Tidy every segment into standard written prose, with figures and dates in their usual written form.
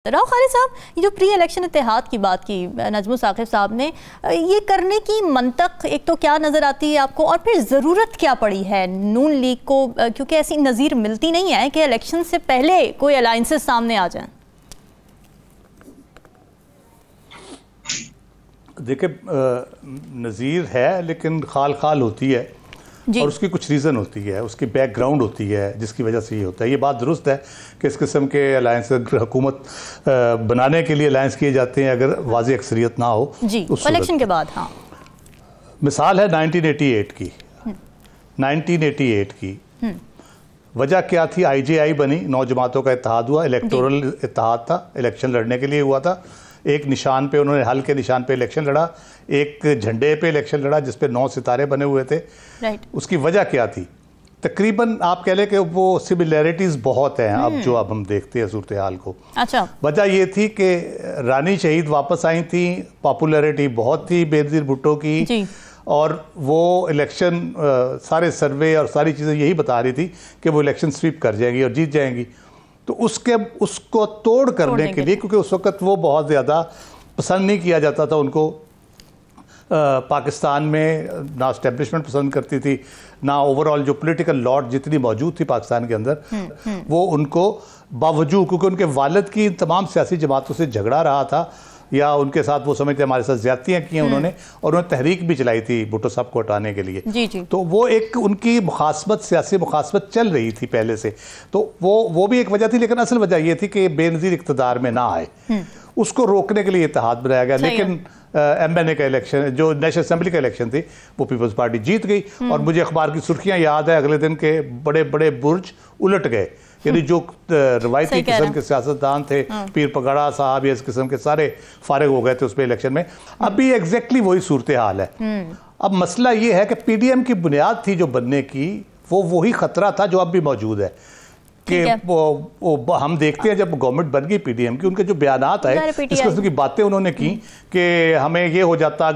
राव खालिद साहब, ये जो प्री इलेक्शन इत्तेहाद की बात की नजमुल साकिब साहब ने, ये करने की मंतक एक तो क्या नज़र आती है आपको, और फिर ज़रूरत क्या पड़ी है नून लीग को, क्योंकि ऐसी नज़ीर मिलती नहीं है कि इलेक्शन से पहले कोई अलायंसेस सामने आ जाएं। देखिए, नज़ीर है लेकिन खाल खाल होती है और उसकी कुछ रीज़न होती है, उसकी बैकग्राउंड होती है जिसकी वजह से ये होता है। ये बात दुरुस्त है कि इस किस्म के अलायंस हुकूमत बनाने के लिए अलायंस किए जाते हैं अगर वाज़ेह अक्सरियत ना हो जी इलेक्शन के बाद। हाँ, मिसाल है 1988 की। 1988 की वजह क्या थी? IJI बनी, 9 जमातों का इत्तेहाद हुआ, इलेक्टोरल इत्तेहाद था, इलेक्शन लड़ने के लिए हुआ था। एक निशान पे उन्होंने हल के निशान पे इलेक्शन लड़ा, एक झंडे पे इलेक्शन लड़ा जिस पे 9 सितारे बने हुए थे। उसकी वजह क्या थी? तकरीबन आप कह लें कि वो सिमिलैरिटीज़ बहुत हैं अब हम देखते हैं सूरत हाल को। अच्छा, वजह ये थी कि रानी शहीद वापस आई थी, पॉपुलैरिटी बहुत थी बेनज़ीर भुट्टो की, और वो इलेक्शन सारे सर्वे और सारी चीज़ें यही बता रही थी कि वो इलेक्शन स्वीप कर जाएंगी और जीत जाएंगी। तो उसको तोड़ करने के लिए, क्योंकि उस वक़्त वो बहुत ज़्यादा पसंद नहीं किया जाता था उनको, पाकिस्तान में ना एस्टेब्लिशमेंट पसंद करती थी, ना ओवरऑल जो पॉलिटिकल लॉट जितनी मौजूद थी पाकिस्तान के अंदर वो उनको बावजूद, क्योंकि उनके वालिद की तमाम सियासी जमातों से झगड़ा रहा था या उनके साथ वो समझते हमारे साथ ज्यादतियाँ की हैं उन्होंने, और उन्होंने तहरीक भी चलाई थी भुट्टो साहब को हटाने के लिए। जी। तो वो एक उनकी मुखासमत, सियासी मुखासमत चल रही थी पहले से, तो वो भी एक वजह थी। लेकिन असल वजह ये थी कि बेनज़ीर इक़्तिदार में ना आए, उसको रोकने के लिए इत्तेहाद बनाया गया। लेकिन MNA का इलेक्शन, जो नेशनल असेंबली का इलेक्शन थी, वो पीपल्स पार्टी जीत गई। और मुझे अखबार की सुर्खियां याद है, अगले दिन के बड़े बड़े बुर्ज उलट गए, यानी जो रवायती किस्म के सियासतदान थे, पीर पगड़ा साहब, ये इस किस्म के सारे फारिग हो गए थे उसमें इलेक्शन में। अभी एग्जैक्टली वही सूरत हाल है। अब मसला ये है कि PDM की बुनियाद थी जो बनने की, वो वही खतरा था जो अब भी मौजूद है कि वो हम देखते हैं जब गवर्नमेंट बन गई PDM की, उनके जो बयानात आए, इस किस्म की बातें उन्होंने की कि हमें ये हो जाता,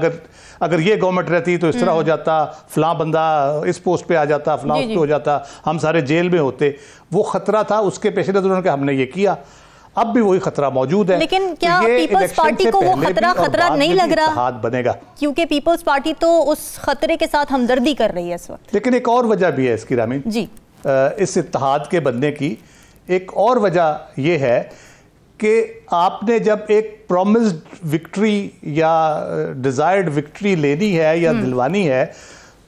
अगर ये गवर्नमेंट रहती तो इस तरह हो जाता, फलां बंदा इस पोस्ट पे आ जाता, फलां उस पे हो जाता, हम सारे जेल में होते। वो खतरा था, उसके पेश नज़र उन्होंने हमने ये किया। अब भी वही खतरा मौजूद है। लेकिन क्या पीपल्स पार्टी को वो खतरा नहीं लग रहा? हाथ बनेगा, क्योंकि पीपल्स पार्टी तो उस खतरे के साथ हमदर्दी कर रही है इस वक्त। लेकिन एक और वजह भी है इसकी रामीन जी, इस इत्तेहाद के बनने की एक और वजह यह है कि आपने जब एक प्रॉमिस्ड विक्ट्री या डिज़ायर्ड विक्ट्री लेनी है या दिलवानी है,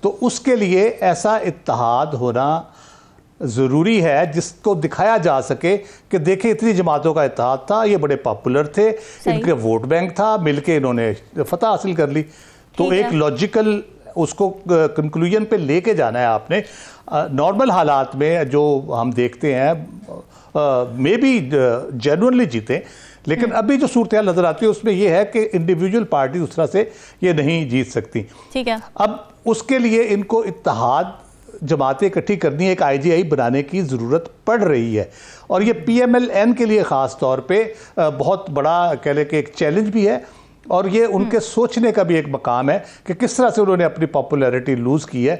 तो उसके लिए ऐसा इत्तेहाद होना ज़रूरी है जिसको दिखाया जा सके कि देखिए इतनी जमातों का इत्तेहाद था, ये बड़े पॉपुलर थे, इनके वोट बैंक था, मिलके इन्होंने फतह हासिल कर ली। तो एक लॉजिकल उसको कंक्लूजन पे लेके जाना है आपने। नॉर्मल हालात में जो हम देखते हैं मे बी जेन्युइनली जीते, लेकिन अभी जो सूरत हाल नजर आती है उसमें यह है कि इंडिविजुअल पार्टी उस तरह से ये नहीं जीत सकती। ठीक है, अब उसके लिए इनको इत्तेहाद जमातें इकट्ठी करनी है, एक IJI बनाने की ज़रूरत पड़ रही है। और ये PMLN के लिए ख़ास तौर पे बहुत बड़ा कह लें कि एक चैलेंज भी है, और ये उनके सोचने का भी एक मकाम है कि किस तरह से उन्होंने अपनी पॉपुलैरिटी लूज़ की है।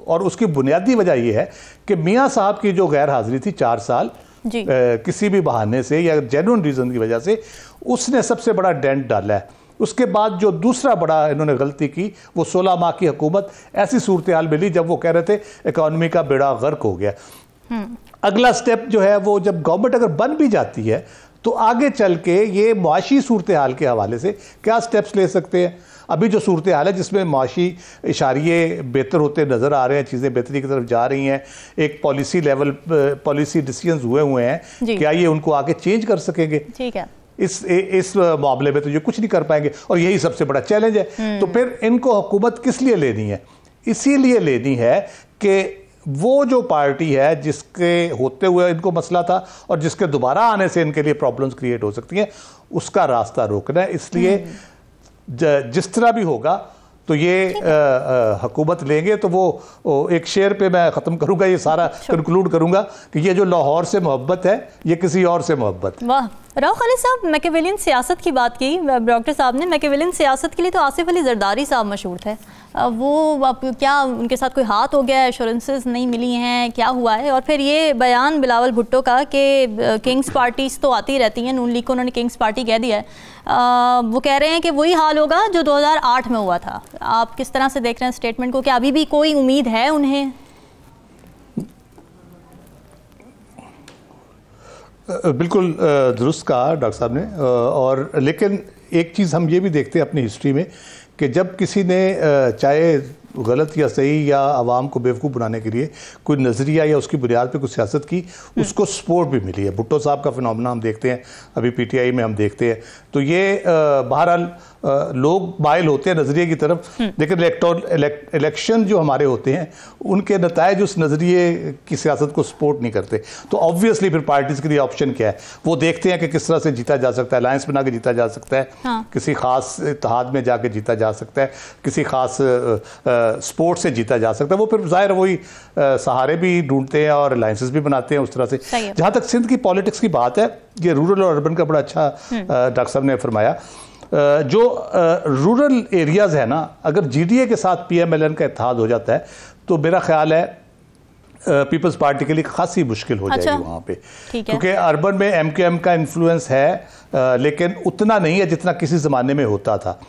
और उसकी बुनियादी वजह यह है कि मियाँ साहब की जो गैर हाजिरी थी 4 साल किसी भी बहाने से या जेन्युइन रीज़न की वजह से, उसने सबसे बड़ा डेंट डाला है। उसके बाद जो दूसरा बड़ा इन्होंने गलती की, वो 16 माह की हुकूमत ऐसी सूरत हाल मिली जब वो कह रहे थे इकॉनमी का बेड़ा गर्क हो गया। अगला स्टेप जो है वो, जब गवर्नमेंट अगर बन भी जाती है तो आगे चल के ये मुआशी सूरत हाल के हवाले से क्या स्टेप्स ले सकते हैं। अभी जो सूरत हाल है जिसमें मुआशी इशारिये बेहतर होते नज़र आ रहे हैं, चीज़ें बेहतरी की तरफ जा रही हैं, एक पॉलिसी लेवल पॉलिसी डिसीजंस हुए हैं, क्या ये उनको आगे चेंज कर सकेंगे? ठीक है, इस मामले में तो ये कुछ नहीं कर पाएंगे, और यही सबसे बड़ा चैलेंज है। तो फिर इनको हुकूमत किस लिए लेनी है? इसीलिए लेनी है कि वो जो पार्टी है जिसके होते हुए इनको मसला था और जिसके दोबारा आने से इनके लिए प्रॉब्लम्स क्रिएट हो सकती हैं, उसका रास्ता रोकना है। इसलिए जिस तरह भी होगा तो ये हुकूमत लेंगे। तो वो एक शेर पे मैं ख़त्म करूंगा, ये सारा कंक्लूड करूंगा कि ये जो लाहौर से मोहब्बत है, ये किसी और से मोहब्बत। वाह। राव खालिद साहब, मैकेवेलियन सियासत की बात की डॉक्टर साहब ने। मैकेवेलियन सियासत के लिए तो आसिफ अली जरदारी साहब मशहूर थे। वो अब क्या उनके साथ कोई हाथ हो गया है, एश्योरेंसेस नहीं मिली हैं, क्या हुआ है? और फिर ये बयान बिलावल भुट्टो का कि किंग्स पार्टीज तो आती रहती हैं, नून लीग को उन्होंने किंग्स पार्टी कह दिया है। वो कह रहे हैं कि वही हाल होगा जो 2008 में हुआ था। आप किस तरह से देख रहे हैं स्टेटमेंट को? क्या अभी भी कोई उम्मीद है उन्हें? बिल्कुल दुरुस्त कहा डॉक्टर साहब ने। और लेकिन एक चीज़ हम ये भी देखते हैं अपनी हिस्ट्री में कि जब किसी ने चाहे गलत या सही या आवाम को बेवकूफ़ बनाने के लिए कोई नज़रिया या उसकी बुनियाद पे कुछ सियासत की, उसको सपोर्ट भी मिली है। भुट्टो साहब का फिनोमेना हम देखते हैं, अभी पीटीआई में हम देखते हैं। तो ये बहरहाल लोग माइल होते हैं नज़रिए की तरफ, लेकिन इलेक्शन जो हमारे होते हैं उनके नतायज उस नज़रिए की सियासत को सपोर्ट नहीं करते। तो ऑब्वियसली फिर पार्टीज़ के लिए ऑप्शन क्या है, वो देखते हैं कि किस तरह से जीता जा सकता है। अलायंस बना के जीता जा सकता है, हाँ। किसी खास इत्तेहाद में जाके जीता जा सकता है, किसी खास स्पोर्ट से जीता जा सकता है। वो फिर जाहिर वही सहारे भी ढूंढते हैं और अलायंसेस भी बनाते हैं उस तरह से। जहाँ तक सिंध की पॉलिटिक्स की बात है, ये रूरल और अर्बन का बड़ा अच्छा डॉक्टर साहब ने फरमाया। जो रूरल एरियाज है ना, अगर जीडीए के साथ पीएमएलएन का इत्तेहाद हो जाता है तो मेरा ख्याल है पीपल्स पार्टी के लिए खासी मुश्किल हो जाएगी वहाँ पे, क्योंकि अर्बन में एमक्यूएम का इन्फ्लुएंस है, लेकिन उतना नहीं है जितना किसी ज़माने में होता था।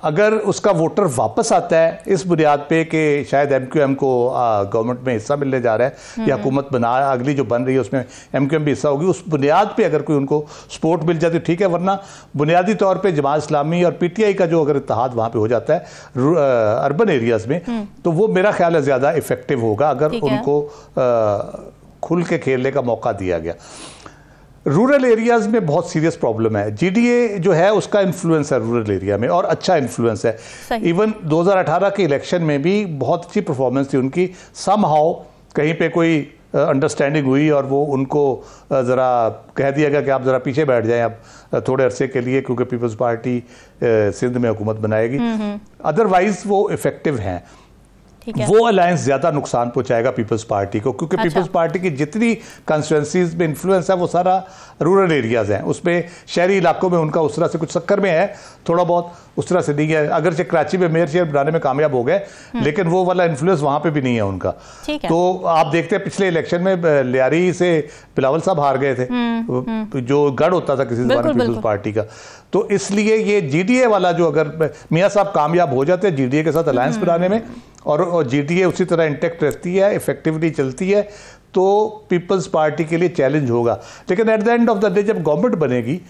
अगर उसका वोटर वापस आता है इस बुनियाद पे कि शायद एमक्यूएम को गवर्नमेंट में हिस्सा मिलने जा रहा है या हुकूमत बना अगली जो बन रही है उसमें एमक्यूएम भी हिस्सा होगी, उस बुनियाद पे अगर कोई उनको सपोर्ट मिल जाती है ठीक है, वरना बुनियादी तौर पे जमात इस्लामी और पीटीआई का जो अगर इत्तेहाद वहाँ पे हो जाता है अर्बन एरियाज़ में, तो वो मेरा ख्याल है ज़्यादा इफेक्टिव होगा अगर उनको खुल के खेलने का मौका दिया गया। रूरल एरियाज़ में बहुत सीरियस प्रॉब्लम है। जीडीए जो है उसका इन्फ्लुएंस है रूरल एरिया में और अच्छा इन्फ्लुएंस है। इवन 2018 के इलेक्शन में भी बहुत अच्छी परफॉर्मेंस थी उनकी। समहाउ कहीं पे कोई अंडरस्टैंडिंग हुई और वो उनको ज़रा कह दिया गया कि आप ज़रा पीछे बैठ जाएं अब थोड़े अरसे के लिए, क्योंकि पीपल्स पार्टी सिंध में हुकूमत बनाएगी। अदरवाइज वो इफ़ेक्टिव हैं। वो अलायंस ज़्यादा नुकसान पहुंचाएगा पीपल्स पार्टी को, क्योंकि पीपल्स पार्टी की जितनी कंस्टिट्यूंसीज में इन्फ्लुएंस है वो सारा रूरल एरियाज हैं। उसमें शहरी इलाकों में उनका उस तरह से कुछ शक्कर में है, थोड़ा बहुत उस तरह से नहीं है। अगरचे कराची में मेयर शेयर बनाने में कामयाब हो गए, लेकिन वो वाला इन्फ्लुएंस वहाँ पे भी नहीं है उनका। तो आप देखते हैं पिछले इलेक्शन में लियारी से बिलावल साहब हार गए थे, जो गढ़ होता था किसी जमाने पीपल्स पार्टी का। तो इसलिए ये जीडीए वाला जो अगर मियाँ साहब कामयाब हो जाते हैं जीडीए के साथ अलायंस बनाने में और जीडीए उसी तरह इंटेक्ट रहती है, इफेक्टिवली चलती है, तो पीपल्स पार्टी के लिए चैलेंज होगा। लेकिन at the end of the day जब गवर्नमेंट बनेगी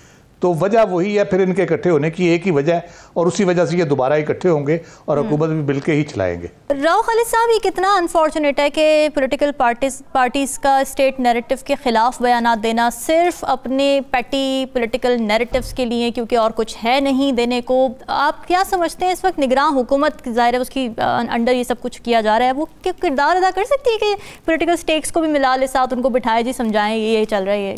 तो वजह वही है, फिर इनके इकट्ठे होने की एक ही वजह है और उसी वजह से ये दोबारा इकट्ठे होंगे और हुकूमत भी मिलके ही चलाएंगे। राव खालिद साहब, ये कितना अनफॉर्चुनेट है कि पॉलिटिकल पार्टीज़ का स्टेट नैरेटिव के ख़िलाफ़ बयान देना सिर्फ अपने पैटी पॉलिटिकल नैरेटिव्स के लिए, क्योंकि और कुछ है नहीं देने को। आप क्या समझते हैं इस वक्त निगरान हुकूमत ज़ाहिर है उसकी अंडर ये सब कुछ किया जा रहा है, वो क्या किरदार अदा कर सकती है कि पॉलिटिकल स्टेक्स को भी मिला ले साथ, उनको बिठाए जी समझाएं ये चल रहा है ये?